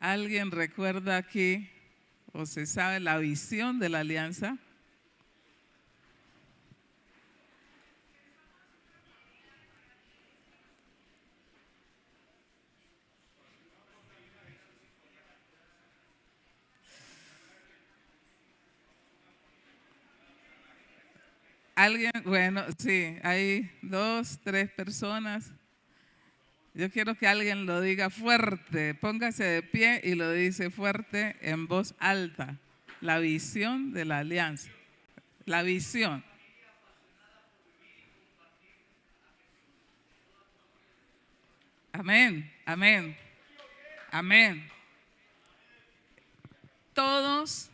¿Alguien recuerda aquí o se sabe la visión de la alianza? ¿Alguien? Bueno, sí, hay 2, 3 personas. Yo quiero que alguien lo diga fuerte, póngase de pie y lo dice fuerte en voz alta. La visión de la alianza. La visión. Amén, amén, amén. Todos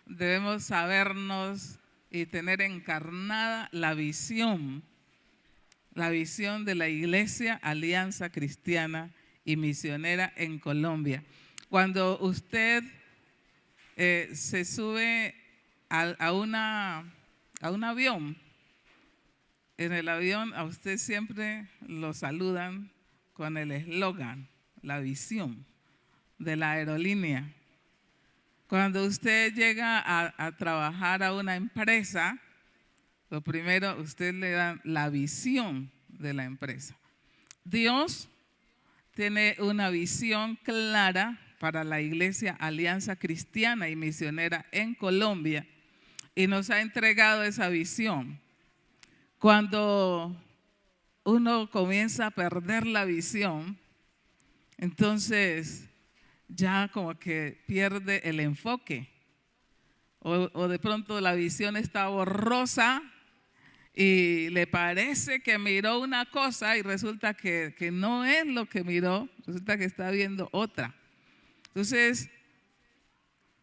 debemos sabernos y tener encarnada la visión de la Iglesia Alianza Cristiana y Misionera en Colombia. Cuando usted se sube a un avión, en el avión a usted siempre lo saludan con el eslogan, la visión de la aerolínea. Cuando usted llega a trabajar a una empresa, lo primero, usted le da la visión de la empresa. Dios tiene una visión clara para la Iglesia Alianza Cristiana y Misionera en Colombia y nos ha entregado esa visión. Cuando uno comienza a perder la visión, entonces ya como que pierde el enfoque o de pronto la visión está borrosa y le parece que miró una cosa y resulta que no es lo que miró, resulta que está viendo otra. Entonces,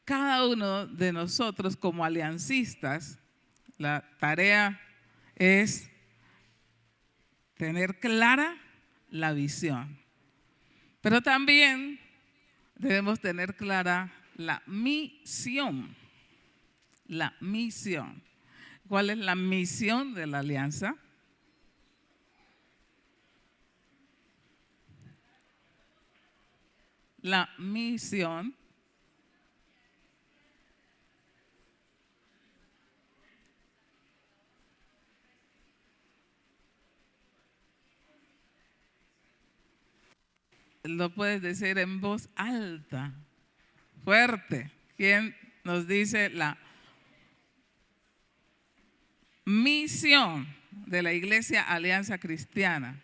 cada uno de nosotros como aliancistas, la tarea es tener clara la visión, pero también debemos tener clara la misión. La misión. ¿Cuál es la misión de la alianza? La misión lo puedes decir en voz alta, fuerte. ¿Quién nos dice la misión de la Iglesia Alianza Cristiana?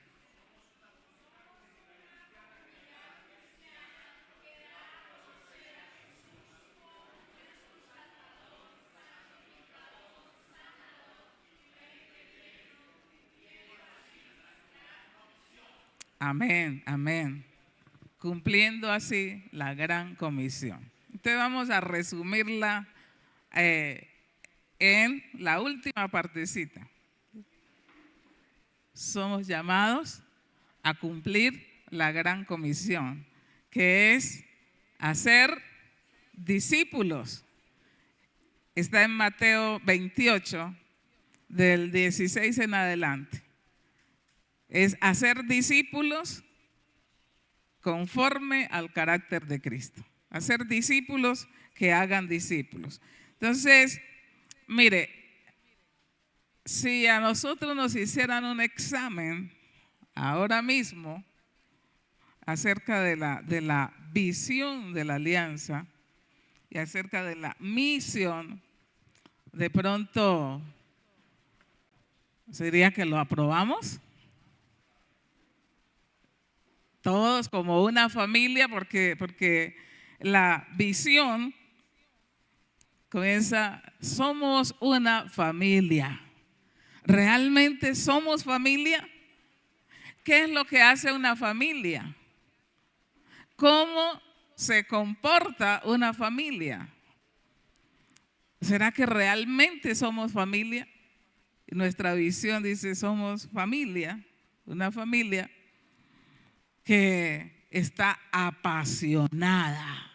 Amén, amén. Cumpliendo así la gran comisión. Entonces vamos a resumirla en la última partecita. Somos llamados a cumplir la gran comisión, que es hacer discípulos. Está en Mateo 28, del 16 en adelante. Es hacer discípulos conforme al carácter de Cristo. Hacer discípulos que hagan discípulos. Entonces, mire, si a nosotros nos hicieran un examen ahora mismo acerca de la visión de la alianza y acerca de la misión, de pronto sería que lo aprobamos. Todos como una familia, porque la visión comienza, somos una familia. ¿Realmente somos familia? ¿Qué es lo que hace una familia? ¿Cómo se comporta una familia? ¿Será que realmente somos familia? Nuestra visión dice somos familia, una familia que está apasionada.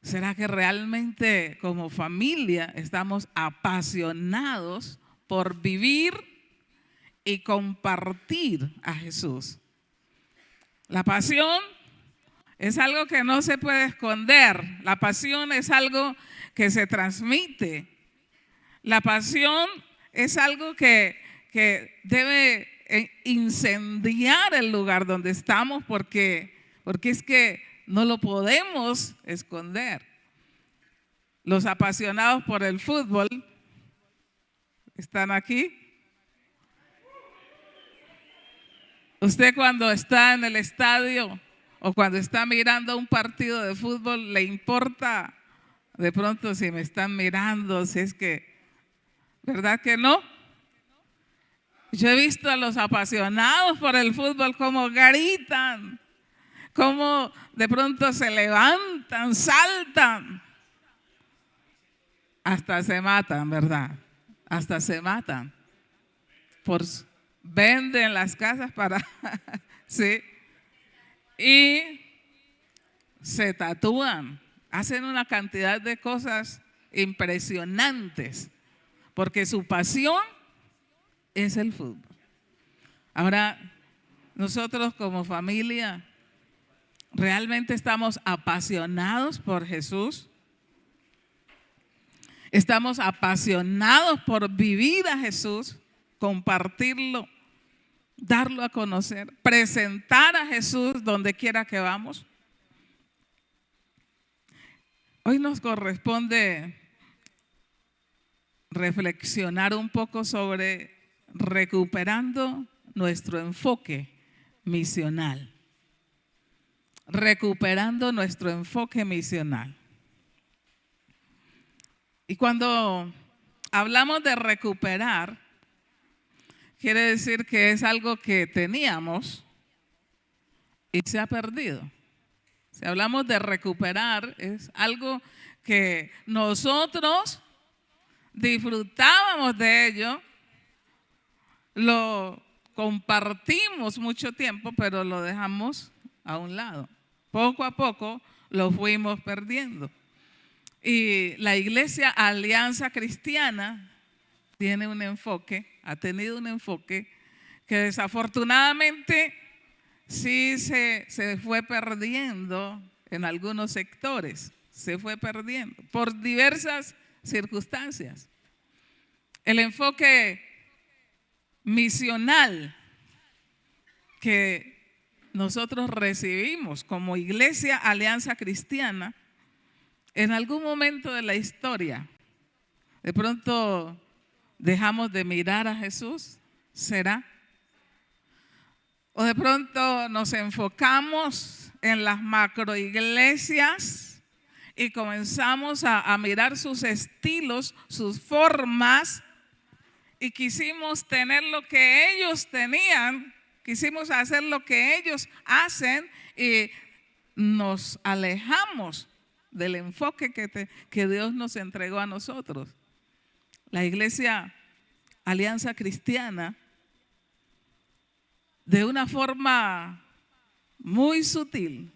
¿Será que realmente como familia estamos apasionados por vivir y compartir a Jesús? La pasión es algo que no se puede esconder. La pasión es algo que se transmite. La pasión es algo que debe incendiar el lugar donde estamos porque es que no lo podemos esconder. Los apasionados por el fútbol están aquí. Usted cuando está en el estadio o cuando está mirando un partido de fútbol, ¿le importa de pronto si me están mirando? Si es que, ¿verdad que no? Yo he visto a los apasionados por el fútbol cómo gritan, cómo de pronto se levantan, saltan. Hasta se matan, ¿verdad? Hasta se matan. Venden las casas para, sí. Y se tatúan, hacen una cantidad de cosas impresionantes, porque su pasión es el fútbol. Ahora, nosotros como familia, ¿realmente estamos apasionados por Jesús? ¿Estamos apasionados por vivir a Jesús, compartirlo, darlo a conocer, presentar a Jesús donde quiera que vamos? Hoy nos corresponde reflexionar un poco sobre recuperando nuestro enfoque misional. Recuperando nuestro enfoque misional. Y cuando hablamos de recuperar, quiere decir que es algo que teníamos y se ha perdido. Si hablamos de recuperar, es algo que nosotros disfrutábamos de ello, lo compartimos mucho tiempo, pero lo dejamos a un lado. Poco a poco lo fuimos perdiendo. Y la Iglesia Alianza Cristiana tiene un enfoque, ha tenido un enfoque que desafortunadamente sí se fue perdiendo en algunos sectores, se fue perdiendo por diversas circunstancias. El enfoque misional que nosotros recibimos como Iglesia Alianza Cristiana, en algún momento de la historia, de pronto dejamos de mirar a Jesús, ¿será? O de pronto nos enfocamos en las macroiglesias y comenzamos a mirar sus estilos, sus formas, y quisimos tener lo que ellos tenían, quisimos hacer lo que ellos hacen y nos alejamos del enfoque que Dios nos entregó a nosotros. La Iglesia Alianza Cristiana, de una forma muy sutil,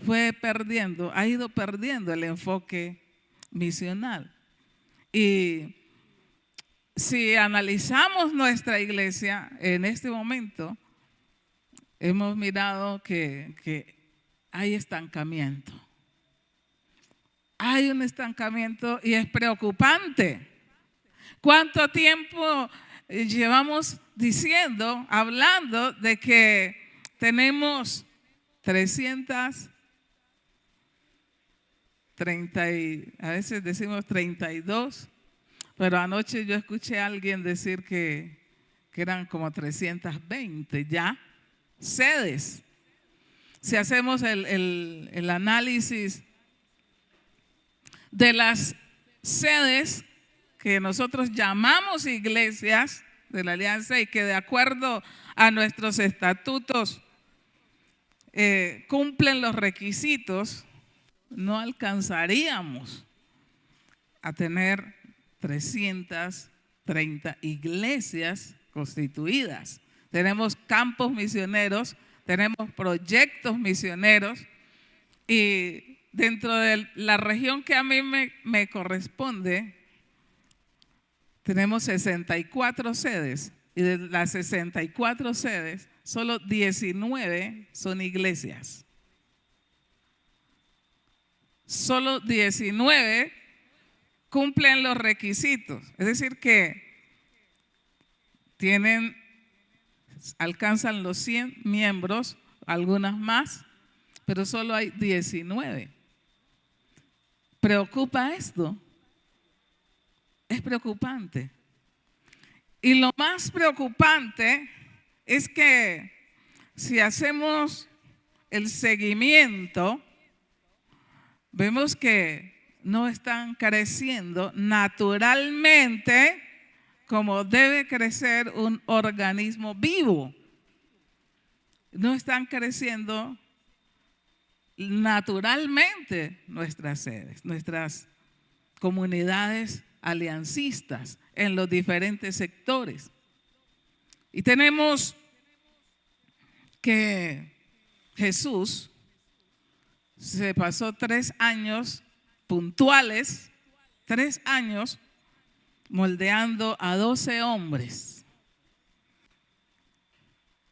ha ido perdiendo el enfoque misional. Y si analizamos nuestra iglesia en este momento, hemos mirado que hay estancamiento. Hay un estancamiento y es preocupante. ¿Cuánto tiempo llevamos hablando de que tenemos 330, a veces decimos 32, pero anoche yo escuché a alguien decir que eran como 320 ya sedes? Si hacemos el análisis de las sedes que nosotros llamamos iglesias de la Alianza y que de acuerdo a nuestros estatutos cumplen los requisitos, no alcanzaríamos a tener 330 iglesias constituidas. Tenemos campos misioneros, tenemos proyectos misioneros y dentro de la región que a mí me corresponde, tenemos 64 sedes y de las 64 sedes, solo 19 son iglesias. Solo 19 cumplen los requisitos. Es decir, que alcanzan los 100 miembros, algunas más, pero solo hay 19. ¿Preocupa esto? Es preocupante. Y lo más preocupante es que si hacemos el seguimiento, vemos que no están creciendo naturalmente como debe crecer un organismo vivo. No están creciendo naturalmente nuestras sedes, nuestras comunidades aliancistas en los diferentes sectores. Y tenemos que Jesús se pasó 3 años puntuales, 3 años moldeando a 12 hombres,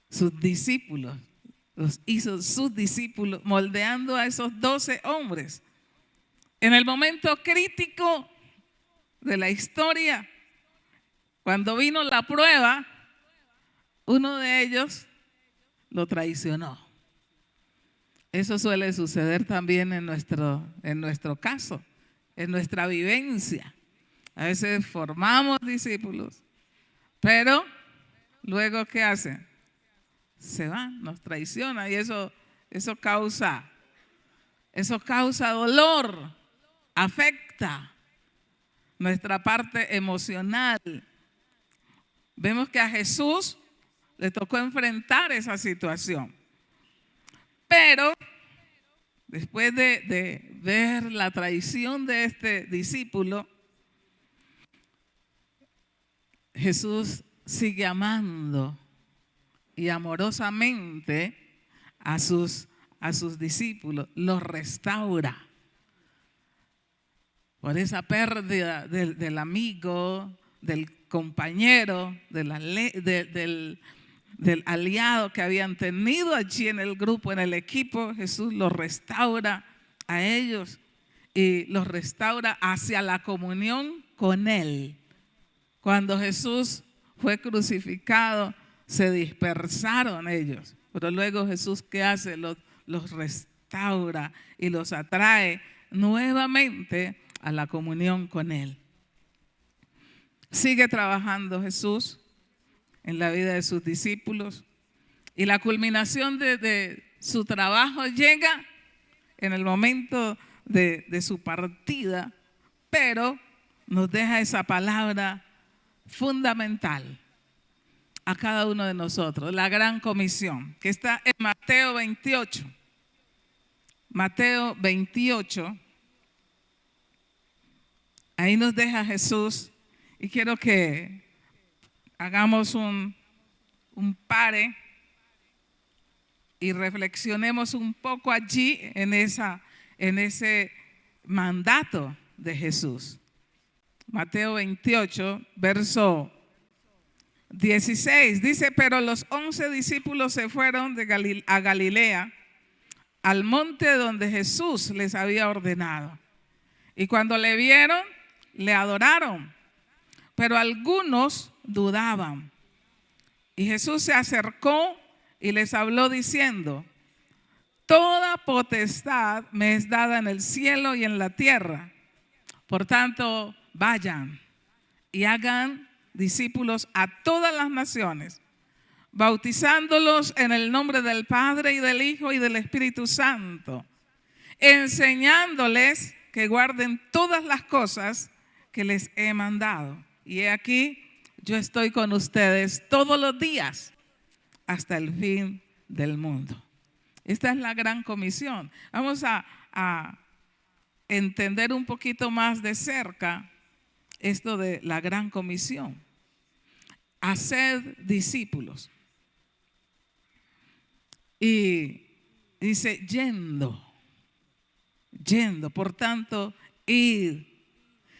sus discípulos. Los hizo sus discípulos, moldeando a esos 12 hombres. En el momento crítico de la historia, cuando vino la prueba, uno de ellos lo traicionó. Eso suele suceder también en nuestro caso, en nuestra vivencia. A veces formamos discípulos, pero luego ¿qué hacen? Se van, nos traiciona y eso causa dolor, afecta nuestra parte emocional. Vemos que a Jesús le tocó enfrentar esa situación, pero después de ver la traición de este discípulo, Jesús sigue amando y amorosamente a sus discípulos, los restaura. Por esa pérdida del amigo, del compañero, del aliado que habían tenido allí en el grupo, en el equipo, Jesús los restaura a ellos y los restaura hacia la comunión con Él. Cuando Jesús fue crucificado, se dispersaron ellos, pero luego Jesús, ¿qué hace? Los restaura y los atrae nuevamente a la comunión con Él. Sigue trabajando Jesús en la vida de sus discípulos y la culminación de su trabajo llega en el momento de su partida, pero nos deja esa palabra fundamental a cada uno de nosotros, la gran comisión, que está en Mateo 28. Mateo 28, ahí nos deja Jesús y quiero que hagamos un pare y reflexionemos un poco allí en ese mandato de Jesús. Mateo 28, verso 16, dice: pero los 11 discípulos se fueron a Galilea, al monte donde Jesús les había ordenado. Y cuando le vieron, le adoraron, pero algunos dudaban. Y Jesús se acercó y les habló diciendo: toda potestad me es dada en el cielo y en la tierra. Por tanto, vayan y hagan discípulos a todas las naciones, bautizándolos en el nombre del Padre y del Hijo y del Espíritu Santo, enseñándoles que guarden todas las cosas que les he mandado. Y he aquí, yo estoy con ustedes todos los días hasta el fin del mundo. Esta es la gran comisión. Vamos a entender un poquito más de cerca esto de la gran comisión. Hacer discípulos. Y dice yendo, por tanto, ir.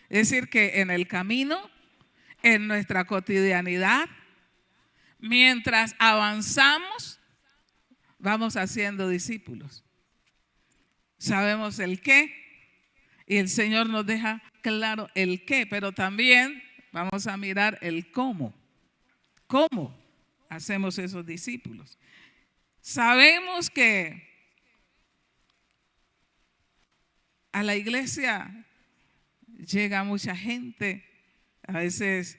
Es decir, que en el camino, en nuestra cotidianidad, mientras avanzamos, vamos haciendo discípulos. Sabemos el qué y el Señor nos deja claro el qué, pero también vamos a mirar el cómo. ¿Cómo hacemos esos discípulos? Sabemos que a la iglesia llega mucha gente, a veces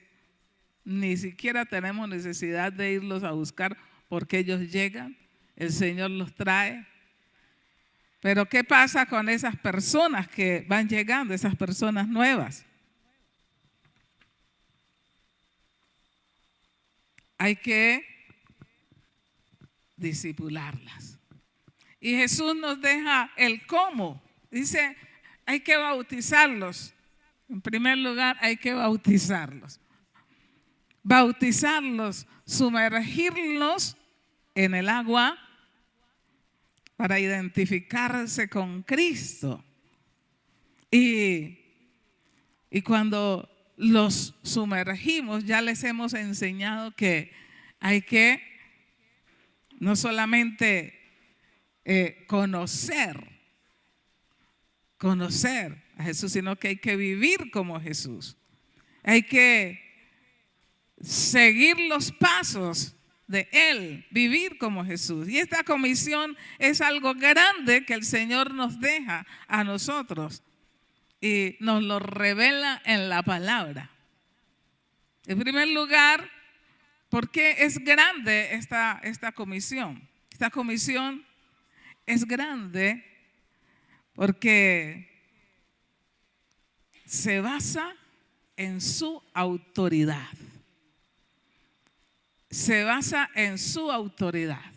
ni siquiera tenemos necesidad de irlos a buscar porque ellos llegan, el Señor los trae. Pero ¿qué pasa con esas personas que van llegando, esas personas nuevas? Hay que discipularlas. Y Jesús nos deja el cómo. Dice, hay que bautizarlos. En primer lugar, hay que bautizarlos. Bautizarlos, sumergirlos en el agua para identificarse con Cristo. Y cuando los sumergimos, ya les hemos enseñado que hay que no solamente conocer a Jesús, sino que hay que vivir como Jesús. Hay que seguir los pasos de Él, vivir como Jesús. Y esta comisión es algo grande que el Señor nos deja a nosotros y nos lo revela en la palabra. En primer lugar, ¿por qué es grande esta comisión? Esta comisión es grande porque se basa en su autoridad. Se basa en su autoridad.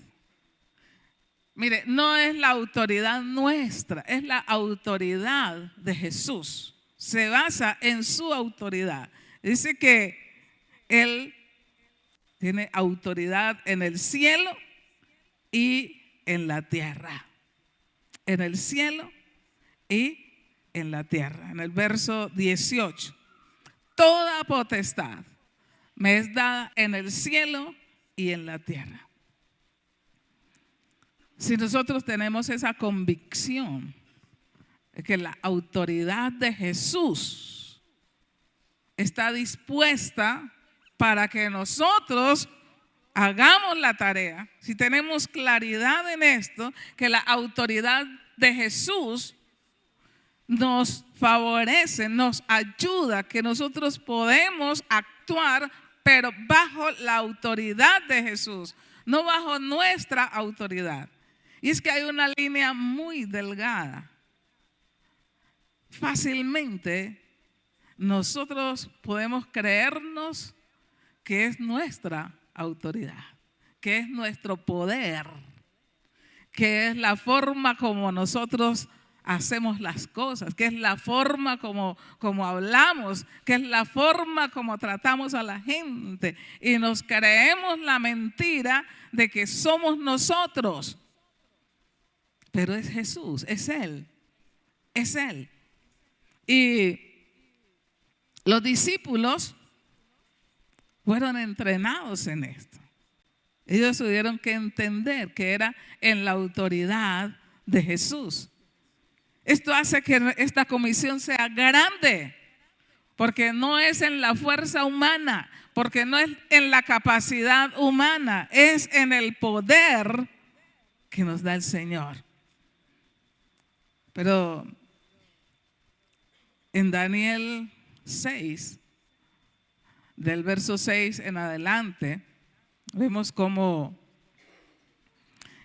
Mire, no es la autoridad nuestra, es la autoridad de Jesús. Se basa en su autoridad. Dice que Él tiene autoridad en el cielo y en la tierra. En el cielo y en la tierra. En el verso 18. Toda potestad me es dada en el cielo y en la tierra. Si nosotros tenemos esa convicción de que la autoridad de Jesús está dispuesta para que nosotros hagamos la tarea, si tenemos claridad en esto, que la autoridad de Jesús nos favorece, nos ayuda, que nosotros podemos actuar, pero bajo la autoridad de Jesús, no bajo nuestra autoridad. Y es que hay una línea muy delgada. Fácilmente nosotros podemos creernos que es nuestra autoridad, que es nuestro poder, que es la forma como nosotros hacemos las cosas, que es la forma como hablamos, que es la forma como tratamos a la gente, y nos creemos la mentira de que somos nosotros, pero es Jesús, es Él, es Él. Y los discípulos fueron entrenados en esto. Ellos tuvieron que entender que era en la autoridad de Jesús. Esto hace que esta comisión sea grande, porque no es en la fuerza humana, porque no es en la capacidad humana, es en el poder que nos da el Señor. Pero en Daniel 6, del verso 6 en adelante, vemos cómo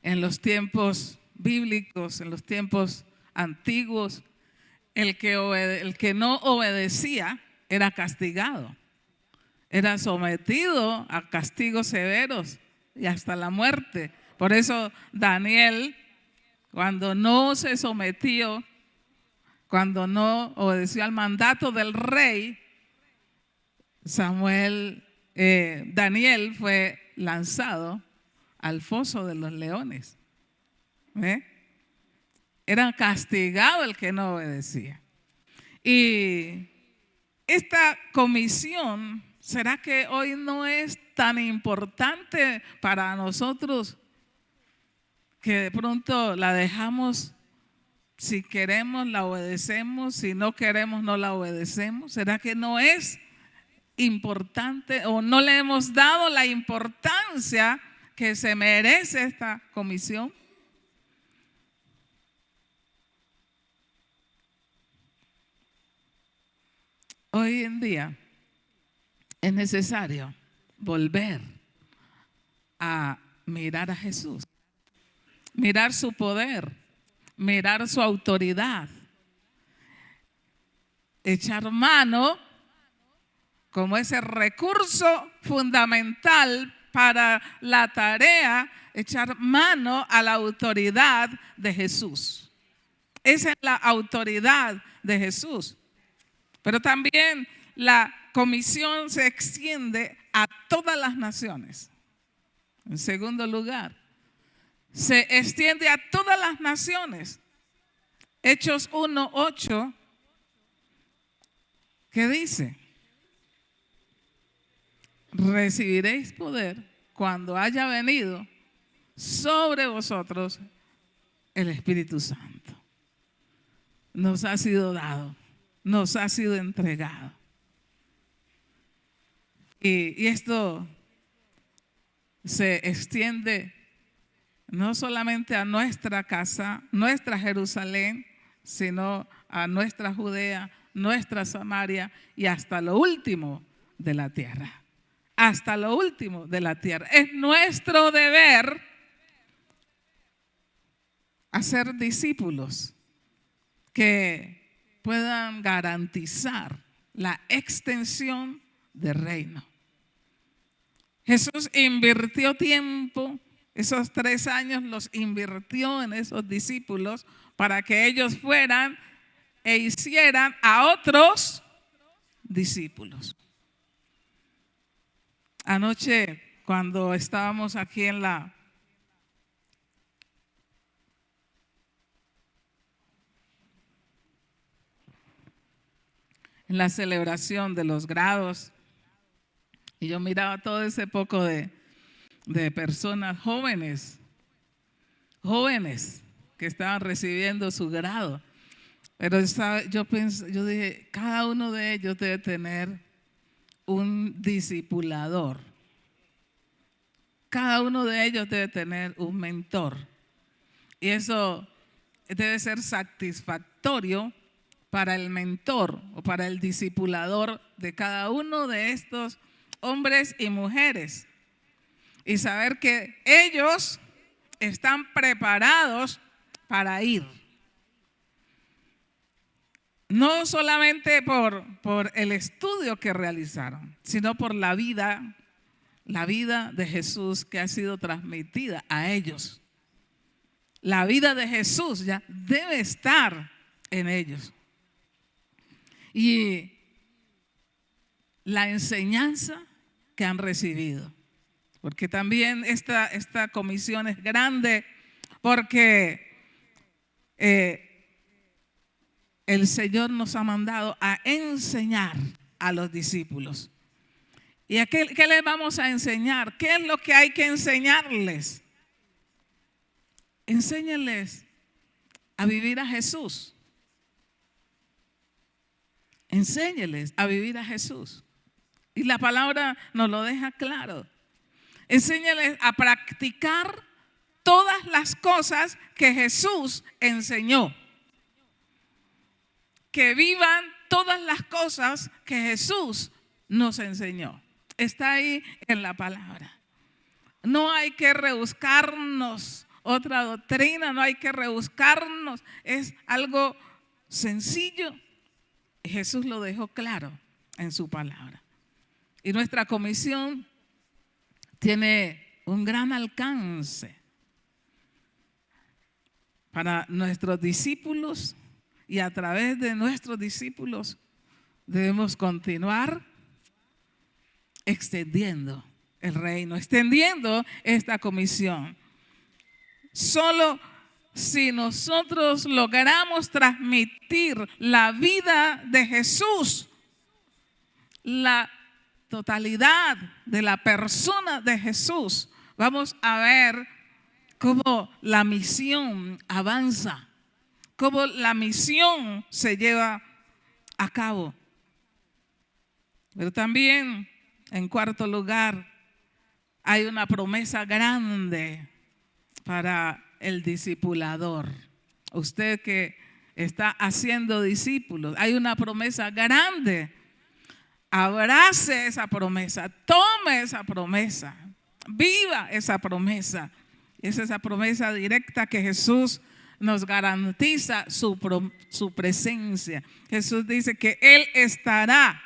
en los tiempos bíblicos, en los tiempos antiguos, el que no obedecía era castigado, era sometido a castigos severos y hasta la muerte. Por eso Daniel, cuando no se sometió, cuando no obedeció al mandato del rey, Daniel fue lanzado al foso de los leones. Era castigado el que no obedecía. Y esta comisión ¿Será que hoy no es tan importante para nosotros que de pronto la dejamos? Si queremos, la obedecemos. Si no queremos, no la obedecemos. ¿Será que no es importante o no le hemos dado la importancia que se merece esta comisión? Hoy en día es necesario volver a mirar a Jesús, mirar su poder, mirar su autoridad, echar mano como ese recurso fundamental para la tarea, echar mano a la autoridad de Jesús. Esa es la autoridad de Jesús. Pero también la comisión se extiende a todas las naciones. En segundo lugar, se extiende a todas las naciones. Hechos 1:8, ¿qué dice? Recibiréis poder cuando haya venido sobre vosotros el Espíritu Santo. Nos ha sido dado, nos ha sido entregado. Y esto se extiende no solamente a nuestra casa, nuestra Jerusalén, sino a nuestra Judea, nuestra Samaria y hasta lo último de la tierra. Hasta lo último de la tierra. Es nuestro deber hacer discípulos que puedan garantizar la extensión del reino. Jesús invirtió tiempo, esos 3 años los invirtió en esos discípulos para que ellos fueran e hicieran a otros discípulos. Anoche, cuando estábamos aquí en la celebración de los grados, y yo miraba todo ese poco de personas jóvenes que estaban recibiendo su grado. Pero yo dije, cada uno de ellos debe tener un discipulador. Cada uno de ellos debe tener un mentor. Y eso debe ser satisfactorio para el mentor o para el discipulador de cada uno de estos hombres y mujeres. Y saber que ellos están preparados para ir. No solamente por el estudio que realizaron, sino por la vida de Jesús que ha sido transmitida a ellos. La vida de Jesús ya debe estar en ellos. Y la enseñanza que han recibido. Porque también esta comisión es grande porque el Señor nos ha mandado a enseñar a los discípulos. ¿Y qué les vamos a enseñar? ¿Qué es lo que hay que enseñarles? Enséñenles a vivir a Jesús. Enséñenles a vivir a Jesús. Y la palabra nos lo deja claro. Enséñenles a practicar todas las cosas que Jesús enseñó. Que vivan todas las cosas que Jesús nos enseñó. Está ahí en la palabra. No hay que rebuscarnos otra doctrina, no hay que rebuscarnos. Es algo sencillo. Jesús lo dejó claro en su palabra. Y nuestra comisión tiene un gran alcance para nuestros discípulos. Y a través de nuestros discípulos debemos continuar extendiendo el reino, extendiendo esta comisión. Solo si nosotros logramos transmitir la vida de Jesús, la totalidad de la persona de Jesús, vamos a ver cómo la misión avanza, cómo la misión se lleva a cabo. Pero también, en cuarto lugar, hay una promesa grande para el discipulador. Usted que está haciendo discípulos, hay una promesa grande. Abrace esa promesa, tome esa promesa, viva esa promesa. Es esa promesa directa que Jesús nos garantiza su presencia. Jesús dice que Él estará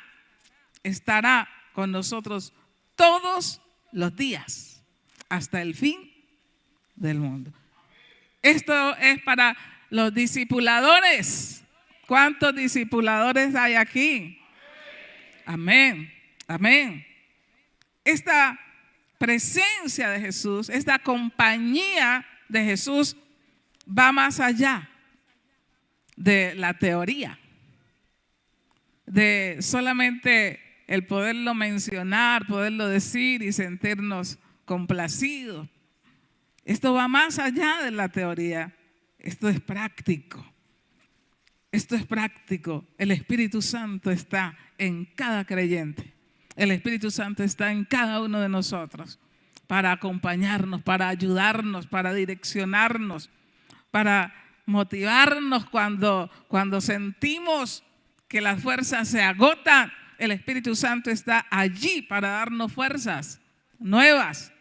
con nosotros todos los días hasta el fin del mundo. Esto es para los discipuladores. ¿Cuántos discipuladores hay aquí? Amén, amén. Esta presencia de Jesús, esta compañía de Jesús va más allá de la teoría, de solamente el poderlo mencionar, poderlo decir y sentirnos complacidos. Esto va más allá de la teoría. Esto es práctico. Esto es práctico. El Espíritu Santo está en cada creyente. El Espíritu Santo está en cada uno de nosotros para acompañarnos, para ayudarnos, para direccionarnos, para motivarnos cuando sentimos que las fuerzas se agotan. El Espíritu Santo está allí para darnos fuerzas nuevas.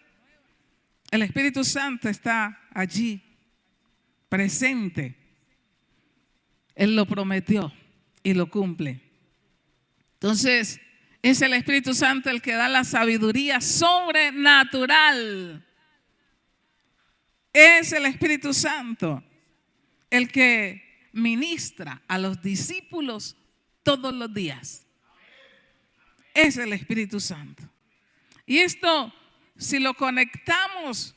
El Espíritu Santo está allí, presente. Él lo prometió y lo cumple. Entonces, es el Espíritu Santo el que da la sabiduría sobrenatural. Es el Espíritu Santo el que ministra a los discípulos todos los días. Es el Espíritu Santo. Y esto, si lo conectamos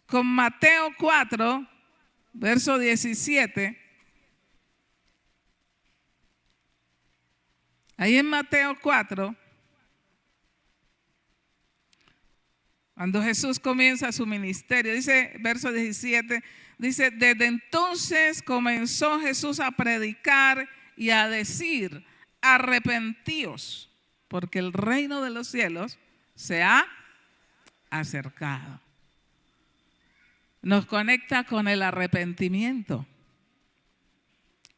con Mateo 4, verso 17, ahí en Mateo 4, cuando Jesús comienza su ministerio, dice, verso 17, dice, desde entonces comenzó Jesús a predicar y a decir, arrepentíos, porque el reino de los cielos se ha acercado. Nos conecta con el arrepentimiento.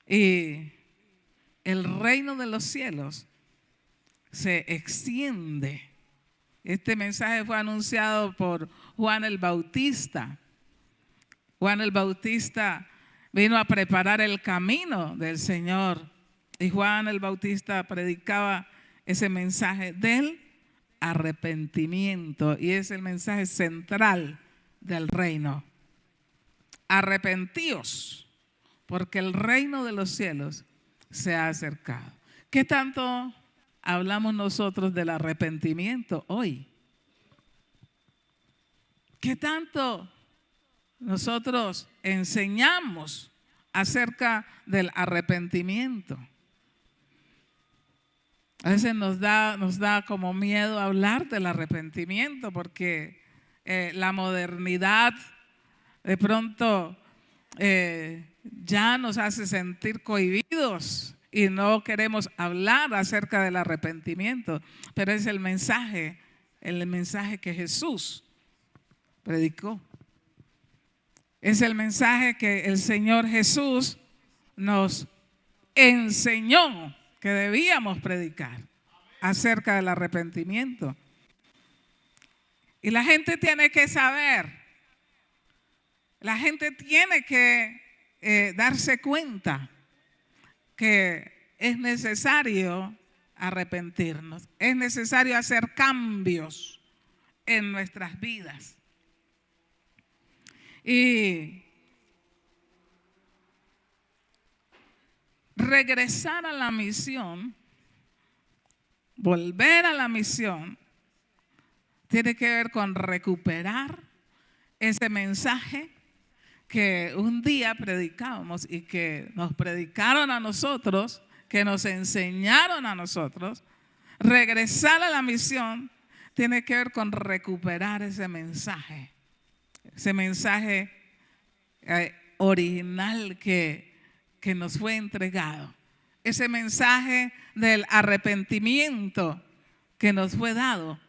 Y el reino de los cielos se extiende. Este mensaje fue anunciado por Juan el Bautista. Juan el Bautista vino a preparar el camino del Señor. Y Juan el Bautista predicaba ese mensaje del arrepentimiento. Y es el mensaje central del reino. Arrepentíos, porque el reino de los cielos se ha acercado. ¿Qué tanto hablamos nosotros del arrepentimiento hoy? ¿Qué tanto nosotros enseñamos acerca del arrepentimiento? A veces nos da como miedo hablar del arrepentimiento porque la modernidad de pronto ya nos hace sentir cohibidos y no queremos hablar acerca del arrepentimiento, pero es el mensaje que Jesús predicó. Es el mensaje que el Señor Jesús nos enseñó que debíamos predicar acerca del arrepentimiento. Y la gente tiene que saber, la gente tiene que darse cuenta que es necesario arrepentirnos, es necesario hacer cambios en nuestras vidas. Y regresar a la misión, volver a la misión, tiene que ver con recuperar ese mensaje que un día predicábamos y que nos predicaron a nosotros, que nos enseñaron a nosotros, Regresar a la misión tiene que ver con recuperar ese mensaje original que nos fue entregado, ese mensaje del arrepentimiento que nos fue dado.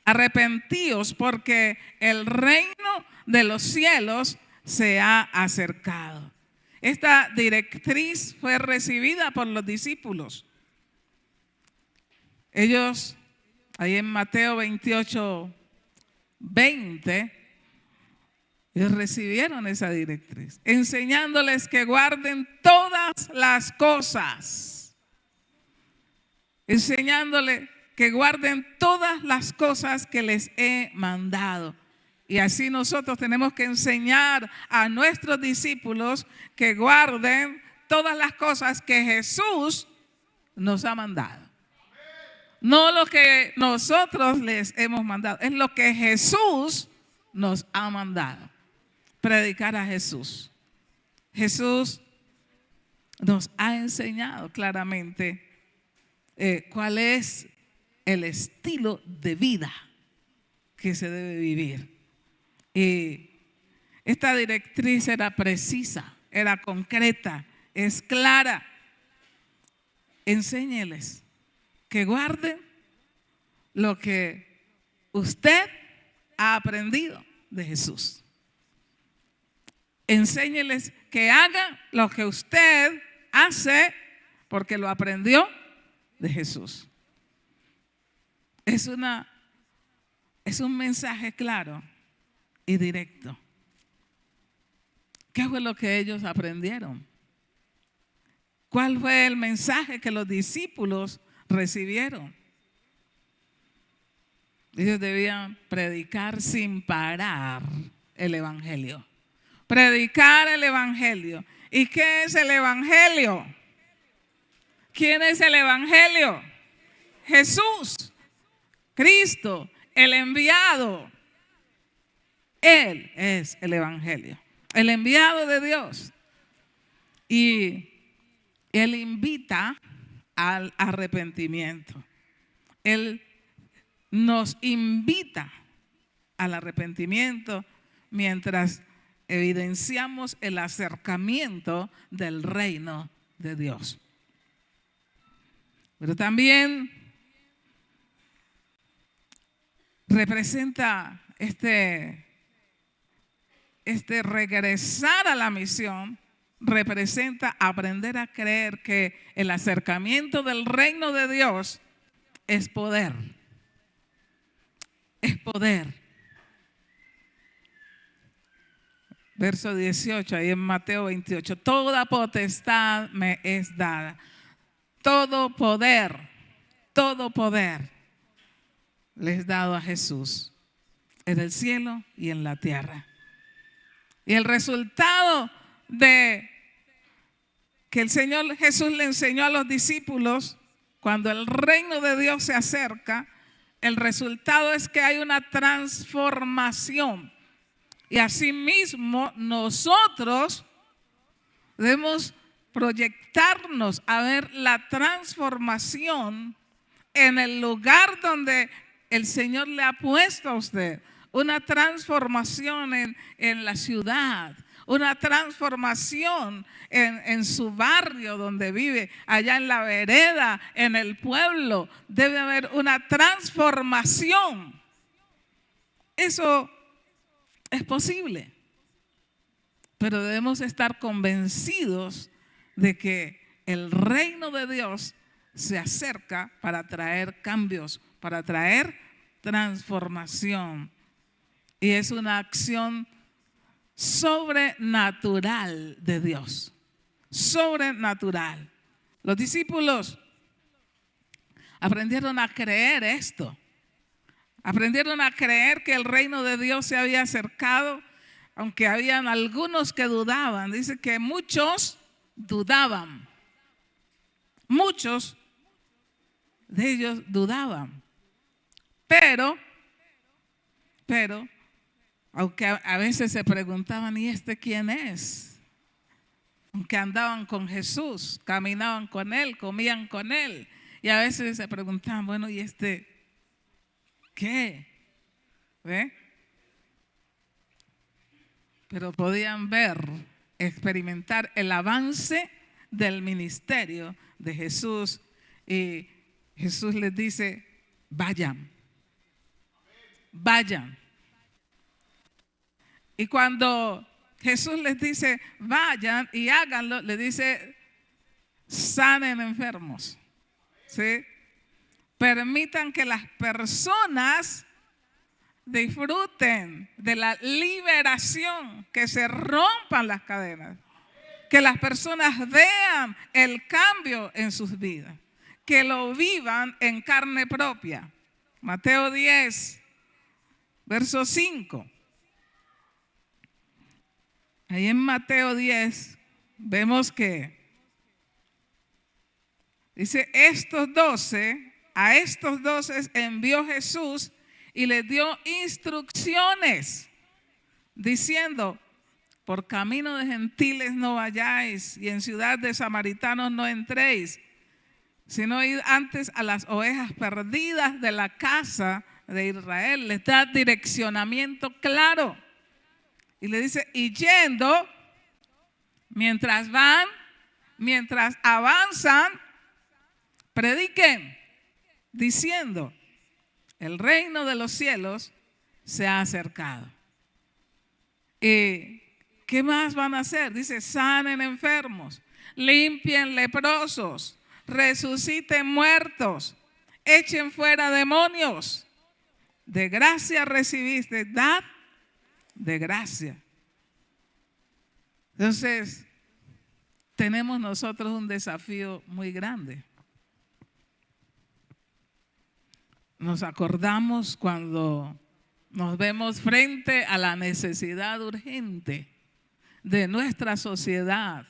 Arrepentíos porque el reino de los cielos se ha acercado. Esta directriz fue recibida por los discípulos. Ellos, ahí en Mateo 28, 20, ellos recibieron esa directriz, enseñándoles que guarden todas las cosas. Enseñándoles que guarden todas las cosas que les he mandado. Y así nosotros tenemos que enseñar a nuestros discípulos que guarden todas las cosas que Jesús nos ha mandado. No lo que nosotros les hemos mandado, es lo que Jesús nos ha mandado. Predicar a Jesús. Jesús nos ha enseñado claramente cuál es el estilo de vida que se debe vivir. Y esta directriz era precisa, era concreta, es clara. Enséñeles que guarden lo que usted ha aprendido de Jesús. Enséñeles que hagan lo que usted hace porque lo aprendió de Jesús. Es un mensaje claro y directo. ¿Qué fue lo que ellos aprendieron? ¿Cuál fue el mensaje que los discípulos recibieron? Ellos debían predicar sin parar el evangelio. Predicar el evangelio. ¿Y qué es el evangelio? ¿Quién es el evangelio? Jesús, Cristo, el enviado. Él es el evangelio, el enviado de Dios. Y Él invita al arrepentimiento. Él nos invita al arrepentimiento mientras evidenciamos el acercamiento del reino de Dios. Pero también representa este regresar a la misión, representa aprender a creer que el acercamiento del reino de Dios es poder. Es poder. Verso 18, ahí en Mateo 28. Toda potestad me es dada. Todo poder les es dado a Jesús en el cielo y en la tierra. Y el resultado de que el Señor Jesús le enseñó a los discípulos, cuando el reino de Dios se acerca, el resultado es que hay una transformación. Y asimismo nosotros debemos proyectarnos a ver la transformación en el lugar donde el Señor le ha puesto a usted. Una transformación en la ciudad, una transformación en su barrio donde vive, allá en la vereda, en el pueblo. Debe haber una transformación. Eso es posible, pero debemos estar convencidos de que el reino de Dios se acerca para traer cambios, para traer transformación. Y es una acción sobrenatural de Dios, sobrenatural. Los discípulos aprendieron a creer esto. Aprendieron a creer que el reino de Dios se había acercado, aunque habían algunos que dudaban. Dice que muchos dudaban. Muchos de ellos dudaban. Pero, aunque a veces se preguntaban, ¿y este quién es? Aunque andaban con Jesús, caminaban con Él, comían con Él. Y a veces se preguntaban, bueno, ¿y este qué? ¿Ve? Pero podían ver, experimentar el avance del ministerio de Jesús. Y Jesús les dice, vayan, vayan. Y cuando Jesús les dice, vayan y háganlo, les dice, sanen enfermos. ¿Sí? Permitan que las personas disfruten de la liberación, que se rompan las cadenas, que las personas vean el cambio en sus vidas, que lo vivan en carne propia. Mateo 10, verso 5. Ahí en Mateo 10 vemos que dice, a estos 12 envió Jesús y les dio instrucciones, diciendo, por camino de gentiles no vayáis, y en ciudad de samaritanos no entréis, sino id antes a las ovejas perdidas de la casa de Israel. Les da direccionamiento claro. Y le dice, y yendo, mientras van, mientras avanzan, prediquen, diciendo, el reino de los cielos se ha acercado. ¿Y qué más van a hacer? Dice, sanen enfermos, limpien leprosos, resuciten muertos, echen fuera demonios. De gracia recibiste, dad de gracia. Entonces, tenemos nosotros un desafío muy grande. Nos acordamos cuando nos vemos frente a la necesidad urgente de nuestra sociedad.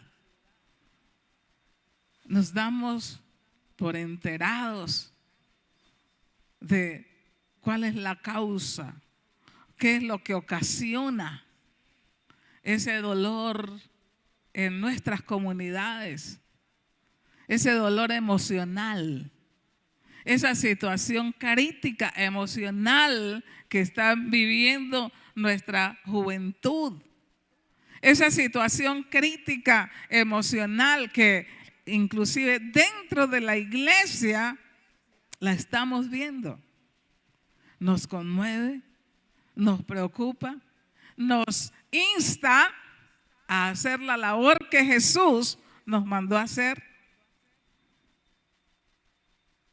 Nos damos por enterados de cuál es la causa, qué es lo que ocasiona ese dolor en nuestras comunidades, ese dolor emocional, esa situación crítica emocional que está viviendo nuestra juventud, esa situación crítica emocional que inclusive dentro de la iglesia la estamos viendo. Nos conmueve, nos preocupa, nos insta a hacer la labor que Jesús nos mandó a hacer.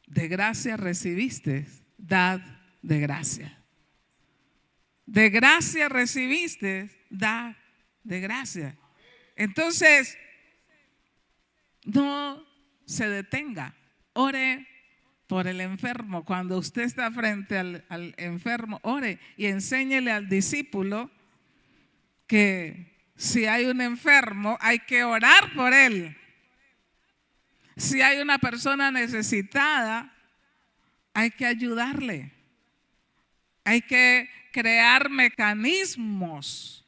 De gracia recibiste, dad de gracia. De gracia recibiste, dad de gracia. Entonces, no se detenga. Ore por el enfermo. Cuando usted está frente al enfermo, ore y enséñele al discípulo que si hay un enfermo, hay que orar por él. Si hay una persona necesitada, hay que ayudarle. Hay que crear mecanismos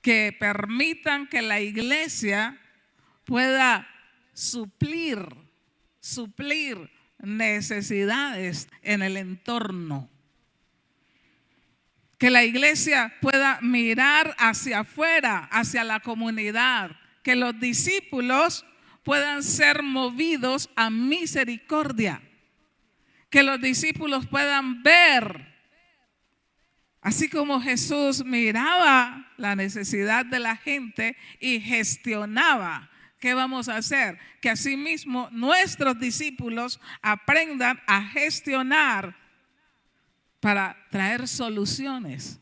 que permitan que la iglesia pueda suplir necesidades en el entorno. Que la iglesia pueda mirar hacia afuera, hacia la comunidad. Que los discípulos puedan ser movidos a misericordia. Que los discípulos puedan ver, así como Jesús miraba la necesidad de la gente y gestionaba. ¿Qué vamos a hacer? Que asimismo nuestros discípulos aprendan a gestionar para traer soluciones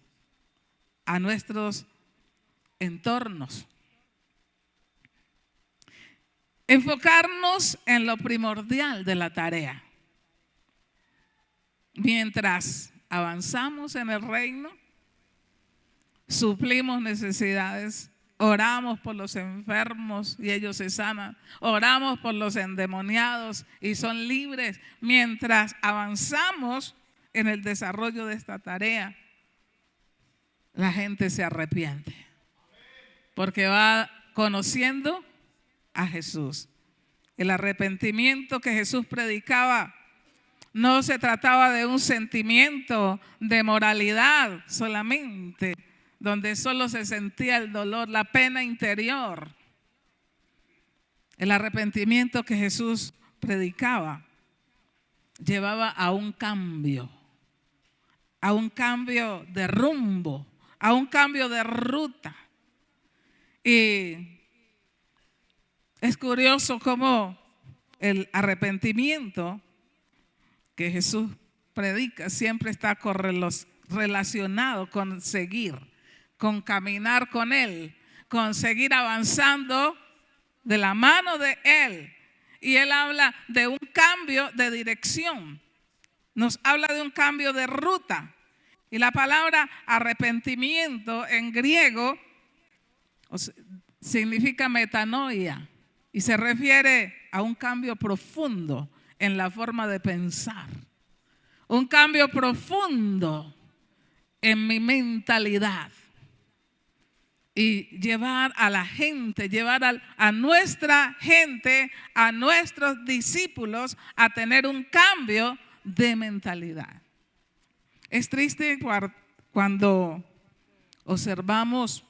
a nuestros entornos. Enfocarnos en lo primordial de la tarea. Mientras avanzamos en el reino, suplimos necesidades, oramos por los enfermos y ellos se sanan, oramos por los endemoniados y son libres. Mientras avanzamos en el desarrollo de esta tarea, la gente se arrepiente porque va conociendo a Jesús. El arrepentimiento que Jesús predicaba no se trataba de un sentimiento de moralidad solamente, donde solo se sentía el dolor, la pena interior. El arrepentimiento que Jesús predicaba llevaba a un cambio de rumbo, a un cambio de ruta. Y es curioso cómo el arrepentimiento que Jesús predica siempre está relacionado con seguir, con caminar con Él, con seguir avanzando de la mano de Él. Y Él habla de un cambio de dirección, nos habla de un cambio de ruta. Y la palabra arrepentimiento en griego significa metanoia y se refiere a un cambio profundo en la forma de pensar, un cambio profundo en mi mentalidad. Y llevar a la gente, a nuestra gente, a nuestros discípulos a tener un cambio de mentalidad. Es triste cuando observamos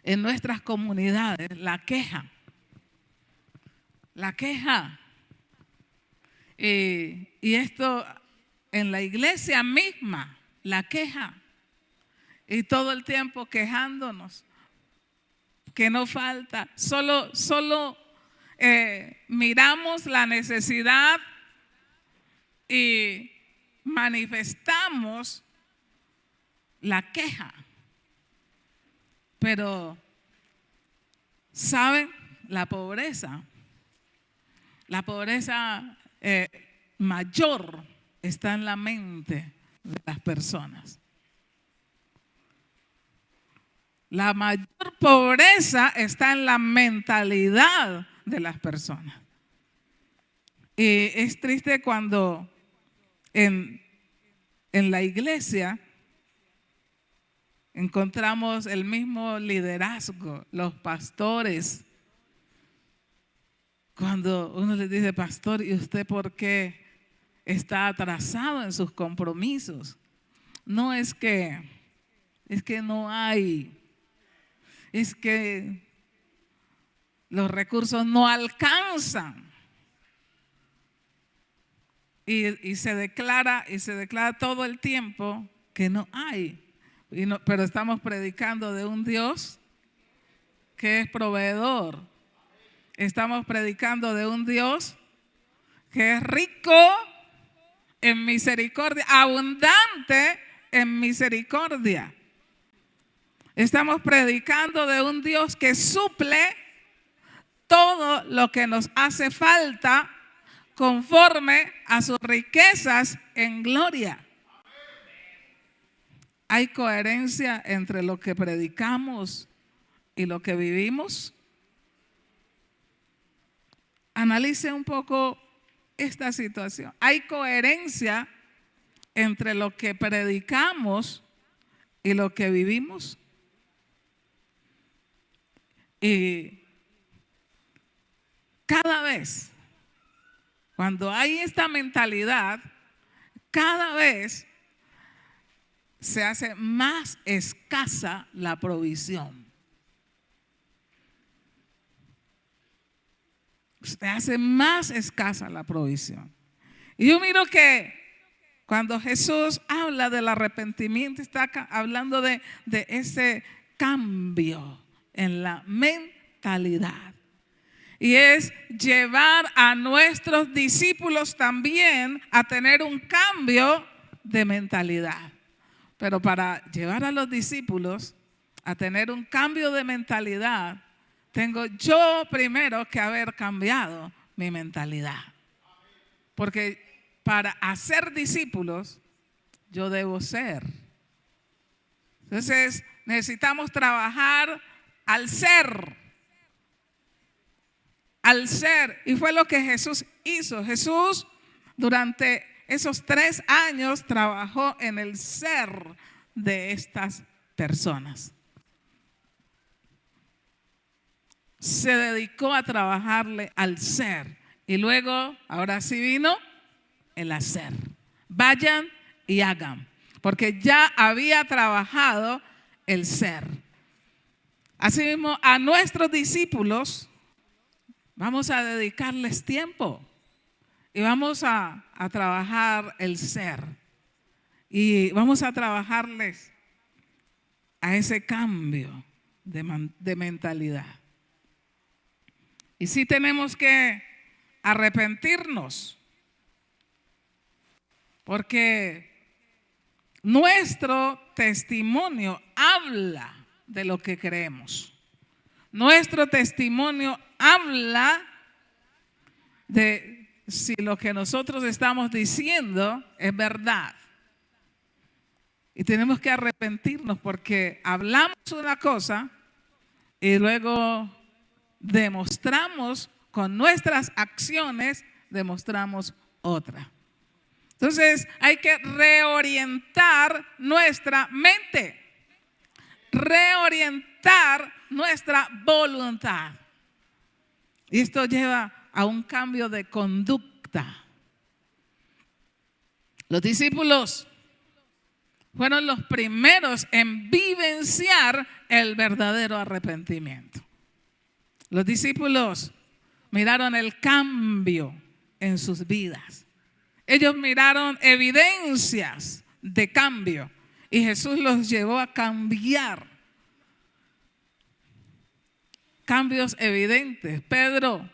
en nuestras comunidades la queja. Y esto en la iglesia misma, la queja. Y todo el tiempo quejándonos, que no falta. Solo miramos la necesidad y manifestamos la queja. Pero, ¿saben? La pobreza mayor está en la mente de las personas. La mayor pobreza está en la mentalidad de las personas. Y es triste cuando en la iglesia encontramos el mismo liderazgo, los pastores. Cuando uno les dice, pastor, ¿y usted por qué está atrasado en sus compromisos? No es que no hay. Es que los recursos no alcanzan. Y se declara todo el tiempo que no hay. Pero estamos predicando de un Dios que es proveedor. Estamos predicando de un Dios que es rico en misericordia, abundante en misericordia. Estamos predicando de un Dios que suple todo lo que nos hace falta conforme a sus riquezas en gloria. ¿Hay coherencia entre lo que predicamos y lo que vivimos? Analice un poco esta situación. ¿Hay coherencia entre lo que predicamos y lo que vivimos? Y cada vez, cuando hay esta mentalidad, cada vez se hace más escasa la provisión. Se hace más escasa la provisión. Y yo miro que cuando Jesús habla del arrepentimiento, está hablando de ese cambio en la mentalidad. Y es llevar a nuestros discípulos también a tener un cambio de mentalidad. Pero para llevar a los discípulos a tener un cambio de mentalidad, tengo yo primero que haber cambiado mi mentalidad. Porque para hacer discípulos, yo debo ser. Entonces, necesitamos trabajar al ser. Al ser. Y fue lo que Jesús hizo. Jesús, durante esos 3 años, trabajó en el ser de estas personas. se dedicó a trabajarle al ser. Y luego, ahora sí vino el hacer. Vayan y hagan, porque ya había trabajado el ser. Asimismo, a nuestros discípulos vamos a dedicarles tiempo y vamos a trabajar el ser. Y vamos a trabajarles a ese cambio de mentalidad. Y sí tenemos que arrepentirnos, porque nuestro testimonio habla de lo que creemos. Nuestro testimonio habla de si lo que nosotros estamos diciendo es verdad. Y tenemos que arrepentirnos porque hablamos una cosa y luego demostramos con nuestras acciones, demostramos otra. Entonces hay que reorientar nuestra mente, reorientar nuestra voluntad. Y esto lleva a un cambio de conducta. Los discípulos fueron los primeros en vivenciar el verdadero arrepentimiento. Los discípulos miraron el cambio en sus vidas. Ellos miraron evidencias de cambio y Jesús los llevó a cambiar. Cambios evidentes. Pedro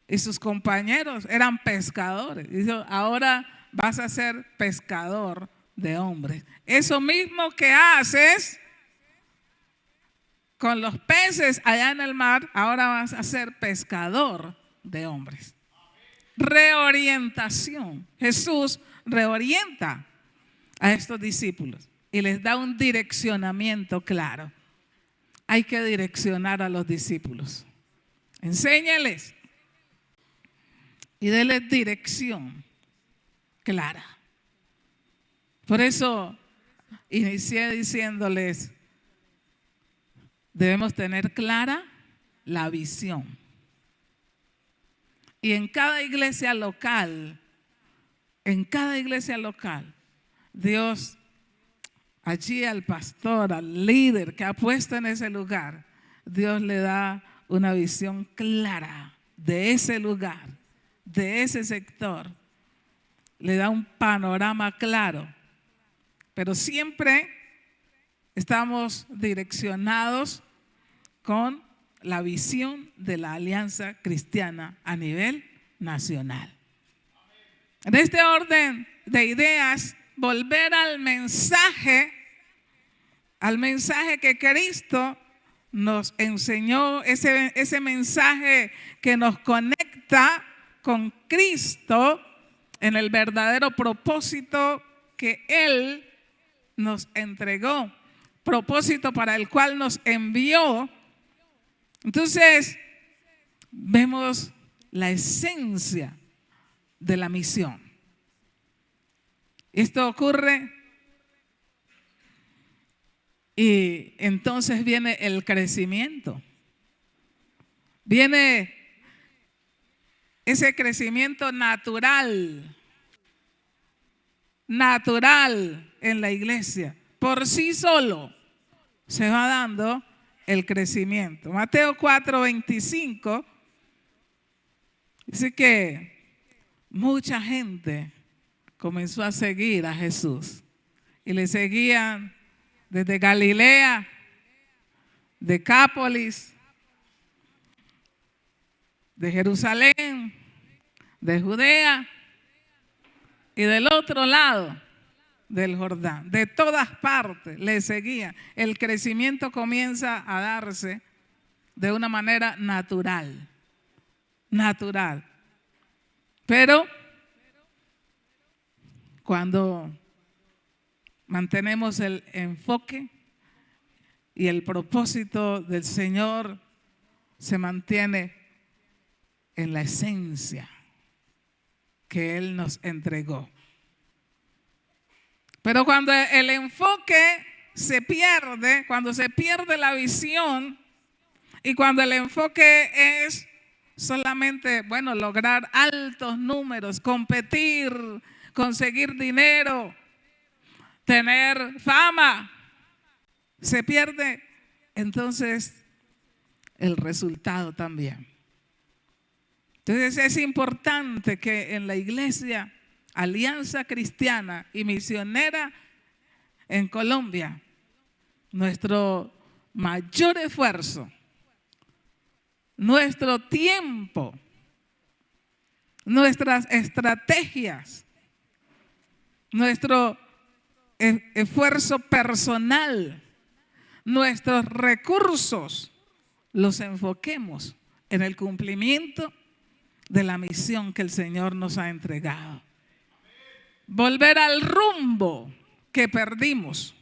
y sus compañeros eran pescadores. Dijo, ahora vas a ser pescador de hombres. Eso mismo que haces con los peces allá en el mar, ahora vas a ser pescador de hombres. Reorientación. Jesús reorienta a estos discípulos y les da un direccionamiento claro. Hay que direccionar a los discípulos. Enséñales y denles dirección clara. Por eso inicié diciéndoles, debemos tener clara la visión. Y en cada iglesia local, Dios, allí al pastor, al líder que ha puesto en ese lugar, Dios le da una visión clara de ese lugar, de ese sector. Le da un panorama claro. Pero siempre estamos direccionados con la visión de la Alianza Cristiana a nivel nacional. En este orden de ideas, volver al mensaje que Cristo nos enseñó, ese mensaje que nos conecta con Cristo en el verdadero propósito que Él nos entregó, propósito para el cual nos envió. Entonces, vemos la esencia de la misión. Esto ocurre y entonces viene el crecimiento. Viene ese crecimiento natural en la iglesia. Por sí solo se va dando el crecimiento. Mateo 4:25 dice que mucha gente comenzó a seguir a Jesús y le seguían desde Galilea, Decápolis, de Jerusalén, de Judea y del otro lado del Jordán. De todas partes le seguían. El crecimiento comienza a darse de una manera natural. Pero cuando mantenemos el enfoque y el propósito del Señor se mantiene en la esencia que Él nos entregó. Pero cuando el enfoque se pierde, cuando se pierde la visión, Y cuando el enfoque es solamente, bueno, lograr altos números, competir, conseguir dinero, tener fama, se pierde entonces el resultado también. Entonces es importante que en la iglesia Alianza Cristiana y Misionera en Colombia, nuestro mayor esfuerzo, nuestro tiempo, nuestras estrategias, nuestro esfuerzo personal, nuestros recursos, los enfoquemos en el cumplimiento de la misión que el Señor nos ha entregado. Volver al rumbo que perdimos.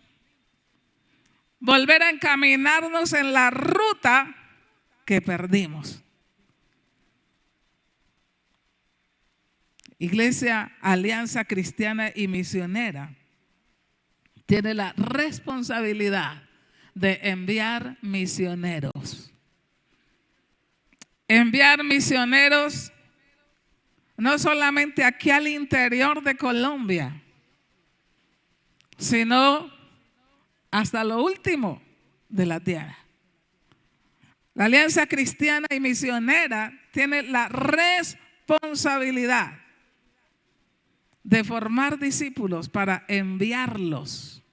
Volver a encaminarnos en la ruta que perdimos. Iglesia Alianza Cristiana y Misionera tiene la responsabilidad de enviar misioneros. Enviar misioneros no solamente aquí al interior de Colombia, sino hasta lo último de la tierra. La Alianza Cristiana y Misionera tiene la responsabilidad de formar discípulos para enviarlos.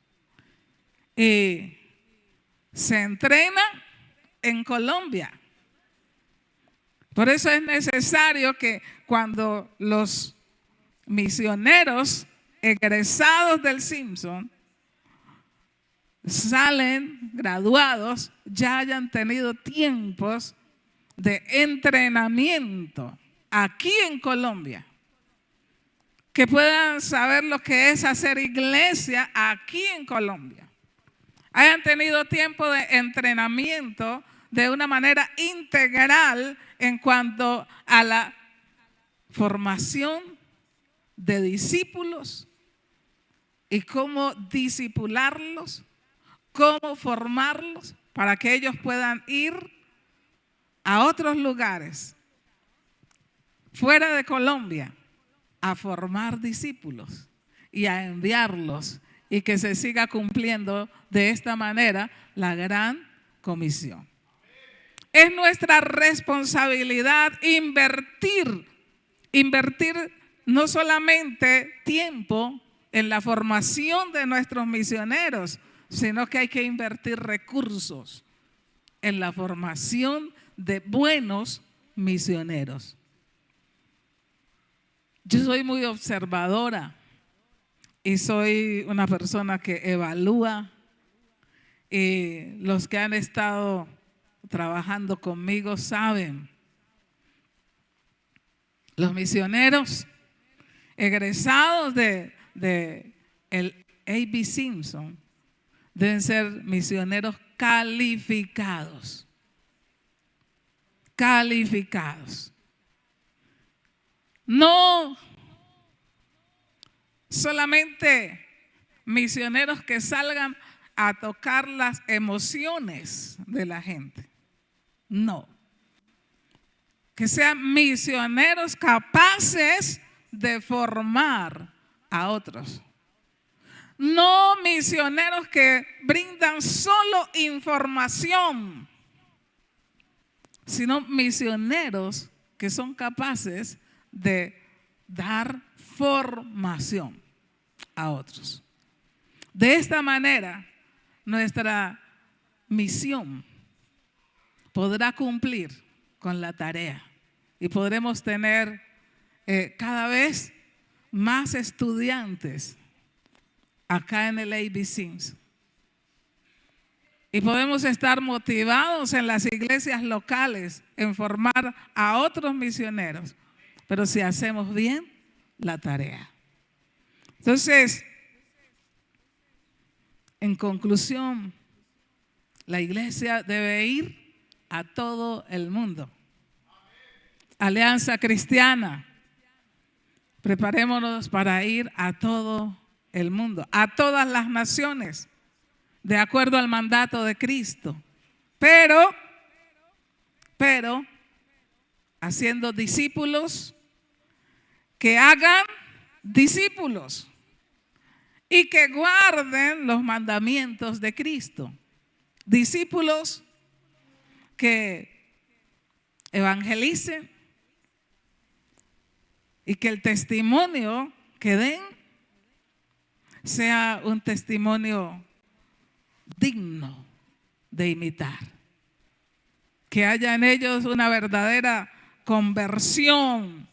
Y se entrena en Colombia. Por eso es necesario que cuando los misioneros egresados del Simpson salen graduados, ya hayan tenido tiempos de entrenamiento aquí en Colombia, que puedan saber lo que es hacer iglesia aquí en Colombia, hayan tenido tiempo de entrenamiento de una manera integral en cuanto a la formación de discípulos y cómo discipularlos, cómo formarlos para que ellos puedan ir a otros lugares fuera de Colombia a formar discípulos y a enviarlos y que se siga cumpliendo de esta manera la gran comisión. Es nuestra responsabilidad invertir no solamente tiempo en la formación de nuestros misioneros, sino que hay que invertir recursos en la formación de buenos misioneros. Yo soy muy observadora y soy una persona que evalúa, y los que han estado trabajando conmigo saben, los misioneros egresados de el A.B. Simpson deben ser misioneros calificados. Calificados. No solamente misioneros que salgan a tocar las emociones de la gente. No. Que sean misioneros capaces de formar a otros. No misioneros que brindan solo información, sino misioneros que son capaces de dar formación a otros. De esta manera, nuestra misión podrá cumplir con la tarea y podremos tener cada vez más estudiantes acá en el A.B. Simpson. Y podemos estar motivados en las iglesias locales en formar a otros misioneros, pero si hacemos bien la tarea. Entonces, en conclusión, la iglesia debe ir a todo el mundo. Alianza Cristiana, preparémonos para ir a todo el mundo, a todas las naciones, de acuerdo al mandato de Cristo. Pero pero haciendo discípulos que hagan discípulos y que guarden los mandamientos de Cristo. Discípulos que evangelicen y que el testimonio que den sea un testimonio digno de imitar. Que haya en ellos una verdadera conversión,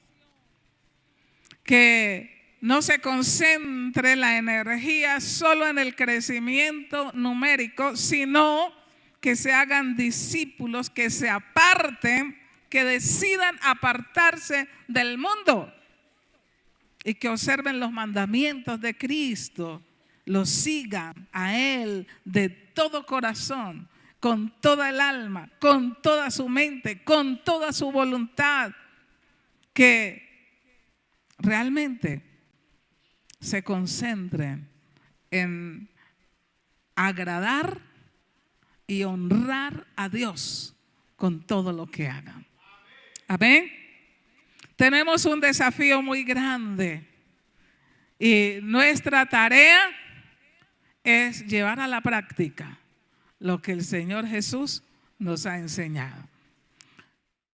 que no se concentre la energía solo en el crecimiento numérico, sino que se hagan discípulos, que se aparten, que decidan apartarse del mundo y que observen los mandamientos de Cristo, los sigan a Él de todo corazón, con toda el alma, con toda su mente, con toda su voluntad, que realmente se concentren en agradar y honrar a Dios con todo lo que hagan. Amén. Tenemos un desafío muy grande y nuestra tarea es llevar a la práctica lo que el Señor Jesús nos ha enseñado.